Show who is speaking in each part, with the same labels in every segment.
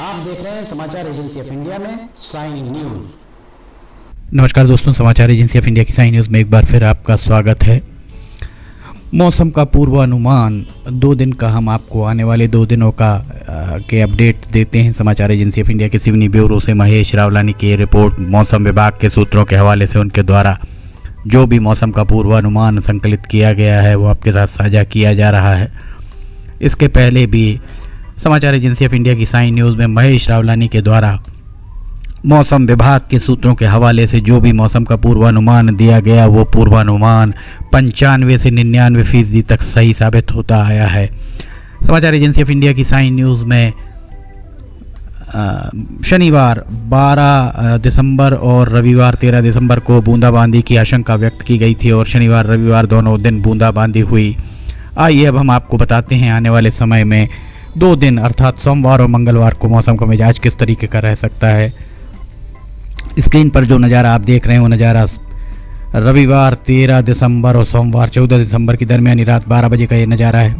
Speaker 1: आप देख रहे हैं समाचार एजेंसी ऑफ इंडिया में साइन न्यूज।
Speaker 2: नमस्कार दोस्तों, समाचार एजेंसी ऑफ इंडिया की साइन न्यूज़ में एक बार फिर आपका स्वागत है। मौसम का पूर्वानुमान 2 दिन का हम आपको आने वाले 2 दिनों का के अपडेट देते हैं। समाचार एजेंसी ऑफ इंडिया के सिवनी ब्यूरो से महेश रावलानी की रिपोर्ट। मौसम विभाग के सूत्रों के हवाले से उनके द्वारा जो भी मौसम का पूर्वानुमान संकलित किया गया है वो आपके साथ साझा किया जा रहा है। इसके पहले भी समाचार एजेंसी ऑफ इंडिया की साइन न्यूज़ में महेश रावलानी के द्वारा मौसम विभाग के सूत्रों के हवाले से जो भी मौसम का पूर्वानुमान दिया गया वो पूर्वानुमान 95 से 99% तक सही साबित होता आया है। समाचार एजेंसी ऑफ इंडिया की साइन न्यूज़ में शनिवार 12 दिसंबर और रविवार 13 दिसंबर को बूंदाबांदी की आशंका व्यक्त की गई थी और शनिवार रविवार दोनों दिन बूंदाबांदी हुई। आइए अब हम आपको बताते हैं आने वाले समय में 2 दिन अर्थात सोमवार और मंगलवार को मौसम का मिजाज किस तरीके का रह सकता है। स्क्रीन पर जो नज़ारा आप देख रहे हैं वो नज़ारा रविवार 13 दिसंबर और सोमवार 14 दिसंबर की दरमियानी रात 12 बजे का ये नज़ारा है।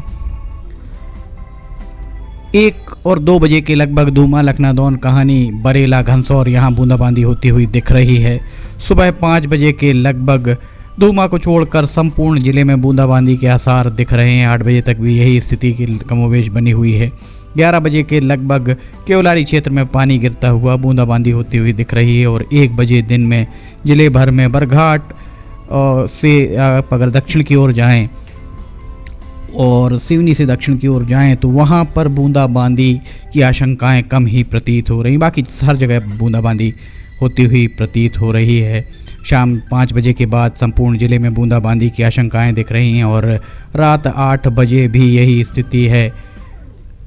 Speaker 2: 1 और 2 बजे के लगभग धूमा, लखनादौन, कहानी, बरेला, घनसौर यहाँ बूंदाबांदी होती हुई दिख रही है। सुबह 5 बजे के लगभग धूमा को छोड़कर संपूर्ण जिले में बूंदाबांदी के आसार दिख रहे हैं। 8 बजे तक भी यही स्थिति की कमोवेश बनी हुई है। 11 बजे के लगभग केवलारी क्षेत्र में पानी गिरता हुआ बूंदाबांदी होती हुई दिख रही है और 1 बजे दिन में जिले भर में बरघाट से आप अगर दक्षिण की ओर जाएं और सिवनी से दक्षिण की ओर जाएं तो वहां पर बूंदाबांदी की आशंकाएं कम ही प्रतीत हो रही। बाकी हर जगह बूंदाबांदी होती हुई प्रतीत हो रही है। शाम 5 बजे के बाद संपूर्ण जिले में बूंदाबांदी की आशंकाएं दिख रही हैं और रात 8 बजे भी यही स्थिति है।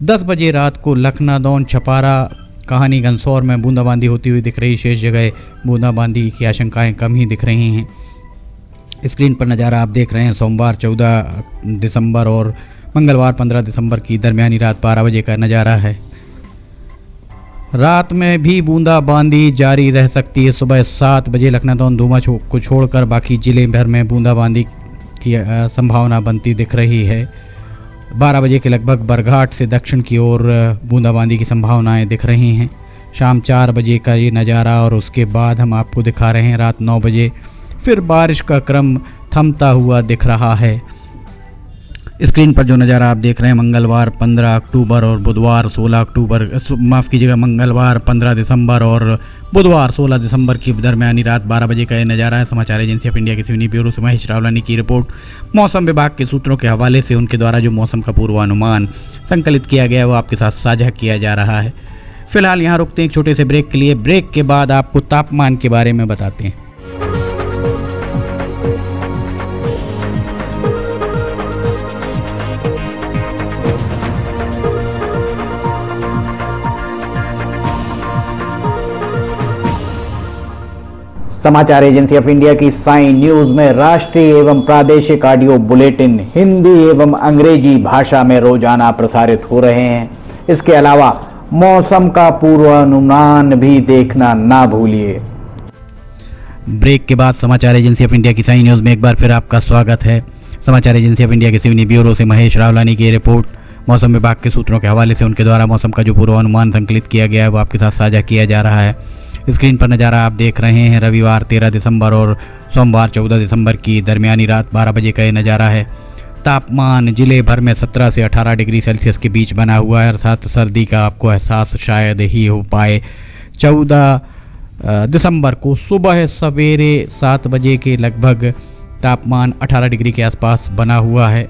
Speaker 2: 10 बजे रात को लखनादौन, छपारा, कहानी, घनसौर में बूंदाबांदी होती हुई दिख रही। शेष जगह बूंदाबांदी की आशंकाएं कम ही दिख रही हैं। स्क्रीन पर नज़ारा आप देख रहे हैं सोमवार 14 दिसंबर और मंगलवार 15 दिसंबर की दरमियानी रात 12 बजे का नज़ारा है। रात में भी बूंदाबांदी जारी रह सकती है। सुबह 7 बजे लखनादौन, धूमा को छोड़कर बाकी जिले भर में बूंदाबांदी की संभावना बनती दिख रही है। 12 बजे के लगभग बरघाट से दक्षिण की ओर बूंदाबांदी की संभावनाएं दिख रही हैं। शाम 4 बजे का ये नज़ारा और उसके बाद हम आपको दिखा रहे हैं रात 9 बजे फिर बारिश का क्रम थमता हुआ दिख रहा है। स्क्रीन पर जो नज़ारा आप देख रहे हैं मंगलवार 15 अक्टूबर और बुधवार 16 अक्टूबर, माफ़ कीजिएगा, मंगलवार 15 दिसंबर और बुधवार 16 दिसंबर की दरमियानी रात 12 बजे का यह नज़ारा है। समाचार एजेंसी ऑफ इंडिया के सिवनी ब्यूरो से महेश रावलानी की रिपोर्ट। मौसम विभाग के सूत्रों के हवाले से उनके द्वारा जो मौसम का पूर्वानुमान संकलित किया गया है वो आपके साथ साझा किया जा रहा है। फिलहाल यहाँ रुकते हैं एक छोटे से ब्रेक के लिए। ब्रेक के बाद आपको तापमान के बारे में बताते हैं।
Speaker 3: समाचार एजेंसी ऑफ इंडिया की साइन न्यूज में राष्ट्रीय एवं प्रादेशिक ऑडियो बुलेटिन हिंदी एवं अंग्रेजी भाषा में रोजाना प्रसारित हो रहे हैं। इसके अलावा मौसम का पूर्वानुमान भी देखना ना भूलिए।
Speaker 2: ब्रेक के बाद समाचार एजेंसी ऑफ इंडिया की साइन न्यूज़ में एक बार फिर आपका स्वागत है। समाचार एजेंसी ऑफ इंडिया के सिवनी ब्यूरो से महेश रावलानी की रिपोर्ट। मौसम विभाग के सूत्रों के हवाले से उनके द्वारा मौसम का जो पूर्वानुमान संकलित किया गया है वो आपके साथ साझा किया जा रहा है। स्क्रीन पर नज़ारा आप देख रहे हैं रविवार 13 दिसंबर और सोमवार 14 दिसंबर की दरमियानी रात 12 बजे का ये नज़ारा है। तापमान जिले भर में 17 से 18 डिग्री सेल्सियस के बीच बना हुआ है, अर्थात सर्दी का आपको एहसास शायद ही हो पाए। 14 दिसंबर को सुबह सवेरे 7 बजे के लगभग तापमान 18 डिग्री के आसपास बना हुआ है।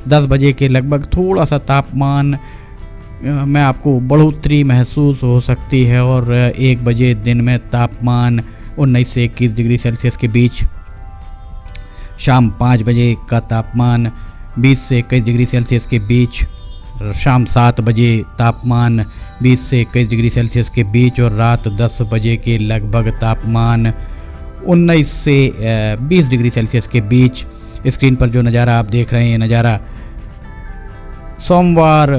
Speaker 2: 10 बजे के लगभग थोड़ा सा तापमान में आपको बढ़ोतरी महसूस हो सकती है और 1 बजे दिन में तापमान 19 से 21 डिग्री सेल्सियस के बीच। शाम 5 बजे का तापमान 20 से 21 डिग्री सेल्सियस के बीच। शाम 7 बजे तापमान 20 से 21 डिग्री सेल्सियस के बीच और रात 10 बजे के लगभग तापमान 19 से 20 डिग्री सेल्सियस के बीच। स्क्रीन पर जो नज़ारा आप देख रहे हैं नज़ारा सोमवार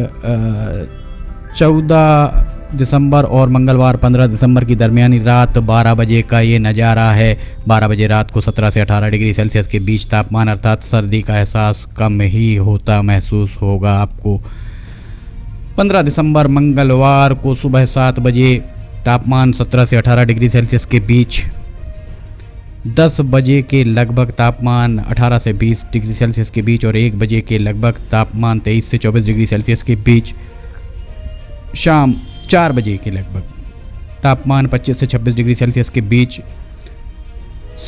Speaker 2: 14 दिसंबर और मंगलवार 15 दिसंबर की दरमियानी रात 12 बजे का ये नज़ारा है। 12 बजे रात को 17 से 18 डिग्री सेल्सियस के बीच तापमान, अर्थात सर्दी का एहसास कम ही होता महसूस होगा आपको। 15 दिसंबर मंगलवार को सुबह 7 बजे तापमान 17 से 18 डिग्री सेल्सियस के बीच, 10 बजे के लगभग तापमान 18 से 20 डिग्री सेल्सियस के बीच और 1 बजे के लगभग तापमान 23 से 24 डिग्री सेल्सियस के बीच, शाम 4 बजे के लगभग तापमान 25 से 26 डिग्री सेल्सियस के बीच,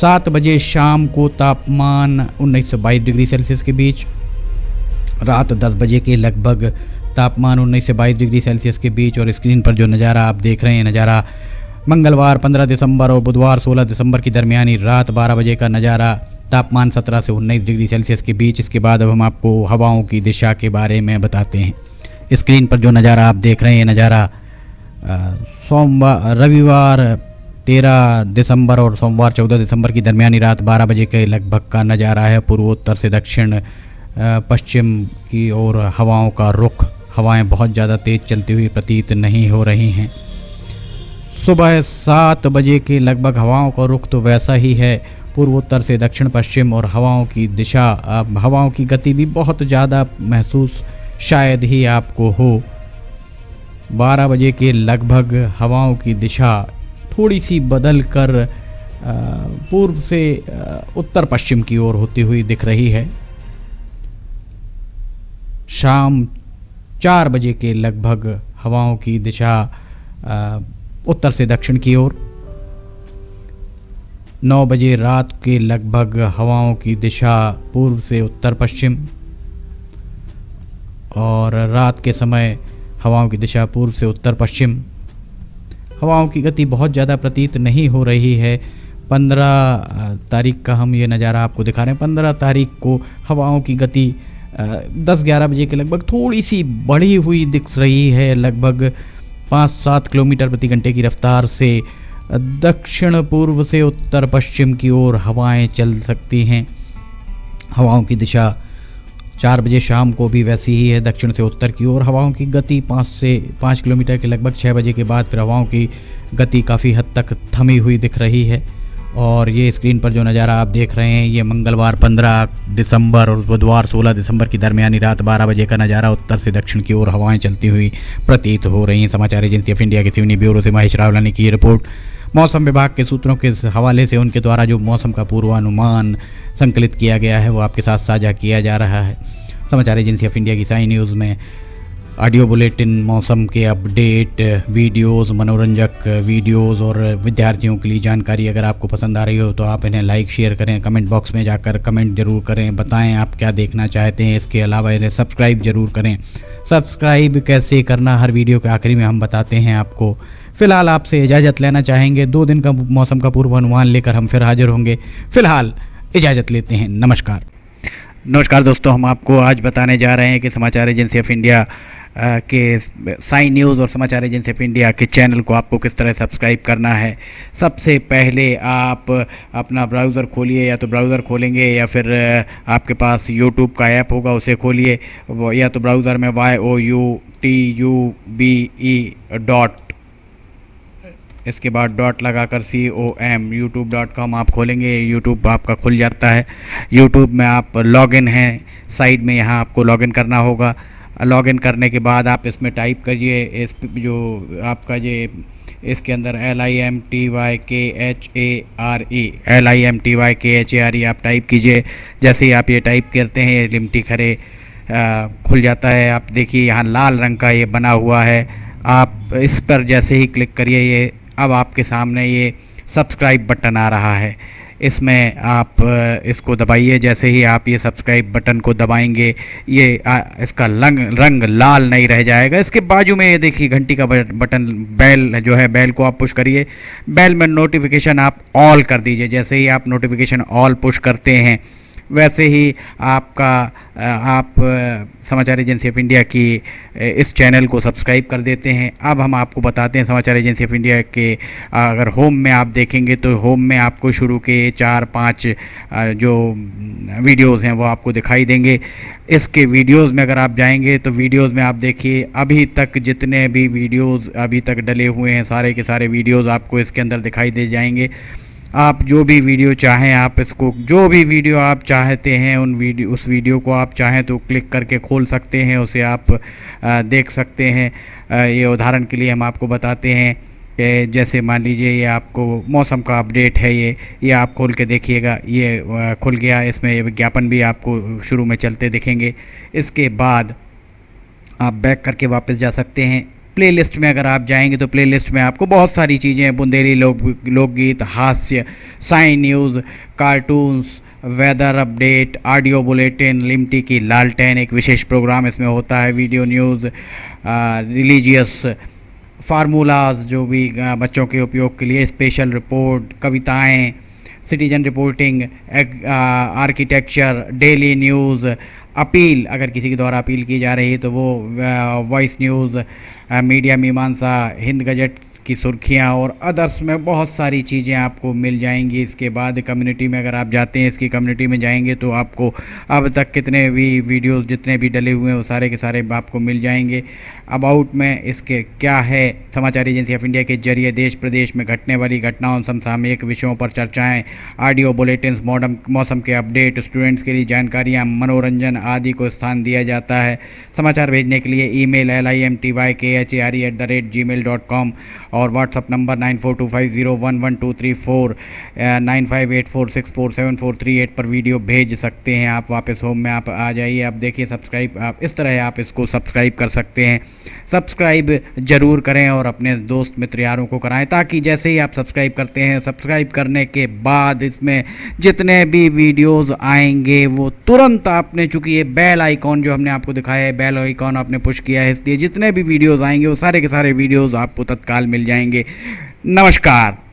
Speaker 2: 7 बजे शाम को तापमान 19 से 22 डिग्री सेल्सियस के बीच, रात 10 बजे के लगभग तापमान 19 से 22 डिग्री सेल्सियस के बीच। और स्क्रीन पर जो नज़ारा आप देख रहे हैं, नज़ारा मंगलवार 15 दिसंबर और बुधवार 16 दिसंबर की दरमियानी रात 12 बजे का नज़ारा, तापमान 17 से 19 डिग्री सेल्सियस के बीच। इसके बाद अब हम आपको हवाओं की दिशा के बारे में बताते हैं। स्क्रीन पर जो नज़ारा आप देख रहे हैं, नज़ारा रविवार 13 दिसंबर और सोमवार 14 दिसंबर की दरमियानी रात 12 बजे के लगभग का नज़ारा है। पूर्वोत्तर से दक्षिण पश्चिम की ओर हवाओं का रुख, हवाएं बहुत ज़्यादा तेज़ चलती हुई प्रतीत नहीं हो रही हैं। सुबह 7 बजे के लगभग हवाओं का रुख तो वैसा ही है, पूर्वोत्तर से दक्षिण पश्चिम, और हवाओं की दिशा, हवाओं की गति भी बहुत ज़्यादा महसूस शायद ही आपको हो। 12 बजे के लगभग हवाओं की दिशा थोड़ी सी बदल कर पूर्व से उत्तर पश्चिम की ओर होती हुई दिख रही है। शाम 4 बजे के लगभग हवाओं की दिशा उत्तर से दक्षिण की ओर, 9 बजे रात के लगभग हवाओं की दिशा पूर्व से उत्तर पश्चिम, और रात के समय हवाओं की दिशा पूर्व से उत्तर पश्चिम। हवाओं की गति बहुत ज़्यादा प्रतीत नहीं हो रही है। 15 तारीख का हम ये नज़ारा आपको दिखा रहे हैं। 15 तारीख को हवाओं की गति 10-11 बजे के लगभग थोड़ी सी बढ़ी हुई दिख रही है। लगभग 5-7 किलोमीटर प्रति घंटे की रफ्तार से दक्षिण पूर्व से उत्तर पश्चिम की ओर हवाएं चल सकती हैं। हवाओं की दिशा 4 बजे शाम को भी वैसी ही है, दक्षिण से उत्तर की ओर। हवाओं की गति 5 किलोमीटर के लगभग 6 बजे के बाद फिर हवाओं की गति काफ़ी हद तक थमी हुई दिख रही है। और ये स्क्रीन पर जो नज़ारा आप देख रहे हैं, ये मंगलवार 15 दिसंबर और बुधवार 16 दिसंबर की दरमियानी रात 12 बजे का नज़ारा, उत्तर से दक्षिण की ओर हवाएं चलती हुई प्रतीत हो रही हैं। समाचार एजेंसी ऑफ इंडिया के सिवनी ब्यूरो से महेश रावलानी की ये रिपोर्ट। मौसम विभाग के सूत्रों के हवाले से उनके द्वारा जो मौसम का पूर्वानुमान संकलित किया गया है वो आपके साथ साझा किया जा रहा है। समाचार एजेंसी ऑफ इंडिया की साई न्यूज़ में ऑडियो बुलेटिन, मौसम के अपडेट, वीडियोस, मनोरंजक वीडियोस और विद्यार्थियों के लिए जानकारी अगर आपको पसंद आ रही हो तो आप इन्हें लाइक शेयर करें, कमेंट बॉक्स में जाकर कमेंट ज़रूर करें, बताएं आप क्या देखना चाहते हैं। इसके अलावा इन्हें सब्सक्राइब ज़रूर करें। सब्सक्राइब कैसे करना हर वीडियो के आखिरी में हम बताते हैं आपको। फ़िलहाल आपसे इजाज़त लेना चाहेंगे। 2 दिन का मौसम का पूर्वानुमान लेकर हम फिर हाजिर होंगे। फ़िलहाल इजाज़त लेते हैं। नमस्कार दोस्तों, हम आपको आज बताने जा रहे हैं कि समाचार एजेंसी ऑफ इंडिया के साई न्यूज़ और समाचार एजेंसी ऑफ इंडिया के चैनल को आपको किस तरह सब्सक्राइब करना है। सबसे पहले आप अपना ब्राउज़र खोलिए, या तो ब्राउज़र खोलेंगे या फिर आपके पास यूट्यूब का ऐप होगा उसे खोलिए, या तो ब्राउज़र में youtube इसके बाद डॉट लगाकर com youtube.com आप खोलेंगे। यूट्यूब आपका खुल जाता है। यूट्यूब में आप लॉगिन हैं, साइड में यहाँ आपको लॉगिन करना होगा। लॉगिन करने के बाद आप इसमें टाइप करिए, इस जो आपका ये इसके अंदर LIMTYKHARE आप टाइप कीजिए। जैसे ही आप ये टाइप करते हैं, लिमटी खरे खुल जाता है। आप देखिए यहाँ लाल रंग का ये बना हुआ है, आप इस पर जैसे ही क्लिक करिए, ये अब आपके सामने ये सब्सक्राइब बटन आ रहा है। इसमें आप इसको दबाइए। जैसे ही आप ये सब्सक्राइब बटन को दबाएंगे, ये इसका रंग लाल नहीं रह जाएगा। इसके बाजू में ये देखिए घंटी का बटन, बेल जो है, बेल को आप पुश करिए। बेल में नोटिफिकेशन आप ऑल कर दीजिए। जैसे ही आप नोटिफिकेशन ऑल पुश करते हैं, वैसे ही आप समाचार एजेंसी ऑफ इंडिया की इस चैनल को सब्सक्राइब कर देते हैं। अब हम आपको बताते हैं समाचार एजेंसी ऑफ इंडिया के अगर होम में आप देखेंगे तो होम में आपको शुरू के 4-5 जो वीडियोस हैं वो आपको दिखाई देंगे। इसके वीडियोस में अगर आप जाएंगे तो वीडियोस में आप देखिए अभी तक जितने भी वीडियोस अभी तक डले हुए हैं, सारे के सारे वीडियोस आपको इसके अंदर दिखाई दे जाएंगे। आप जो भी वीडियो चाहें, आप इसको जो भी वीडियो आप चाहते हैं उस वीडियो को आप चाहें तो क्लिक करके खोल सकते हैं, उसे आप देख सकते हैं। ये उदाहरण के लिए हम आपको बताते हैं कि जैसे मान लीजिए ये आपको मौसम का अपडेट है, ये आप खोल के देखिएगा, ये खुल गया। इसमें ये विज्ञापन भी आपको शुरू में चलते दिखेंगे। इसके बाद आप बैक करके वापस जा सकते हैं। प्लेलिस्ट में अगर आप जाएंगे तो प्लेलिस्ट में आपको बहुत सारी चीज़ें, बुंदेली लोकगीत, हास्य, sign news, cartoons, weather update, audio bulletin, Limti की लालटेन एक विशेष प्रोग्राम इसमें होता है, वीडियो न्यूज़, रिलीजियस फार्मूलाज जो भी बच्चों के उपयोग के लिए, स्पेशल रिपोर्ट, कविताएं, citizen reporting, architecture, daily news, appeal अगर किसी के द्वारा अपील की जा रही है तो वो, वॉइस न्यूज़, मीडिया मीमांसा, हिंद गजट की सुर्खियां और अदर्स में बहुत सारी चीज़ें आपको मिल जाएंगी। इसके बाद कम्युनिटी में अगर आप जाते हैं, इसकी कम्युनिटी में जाएंगे तो आपको अब तक कितने भी वीडियोस जितने भी डले हुए हैं वो सारे के सारे आपको मिल जाएंगे। अबाउट में इसके क्या है, समाचार एजेंसी ऑफ इंडिया के जरिए देश प्रदेश में घटने वाली घटनाओं, समसामयिक विषयों पर चर्चाएँ, ऑडियो बुलेटिन्स, मौसम के अपडेट, स्टूडेंट्स के लिए जानकारियाँ, मनोरंजन आदि को स्थान दिया जाता है। समाचार भेजने के लिए ईमेल limtykhare@gmail.com और व्हाट्सअप नंबर 9425011234 9584647438 पर वीडियो भेज सकते हैं। आप वापस होम में आप आ जाइए। आप देखिए सब्सक्राइब, आप इस तरह आप इसको सब्सक्राइब कर सकते हैं। सब्सक्राइब ज़रूर करें और अपने दोस्त मित्र यारों को कराएं, ताकि जैसे ही आप सब्सक्राइब करते हैं, सब्सक्राइब करने के बाद इसमें जितने भी वीडियोज़ आएंगे वो तुरंत आपने, चूँकि ये बेल आइकॉन जो हमने आपको दिखाया है, बेल आइकॉन आपने पुश किया है, इसलिए जितने भी वीडियोज़ आएंगे वो सारे के सारे वीडियोज़ आपको तत्काल मिल जाएंगे। नमस्कार।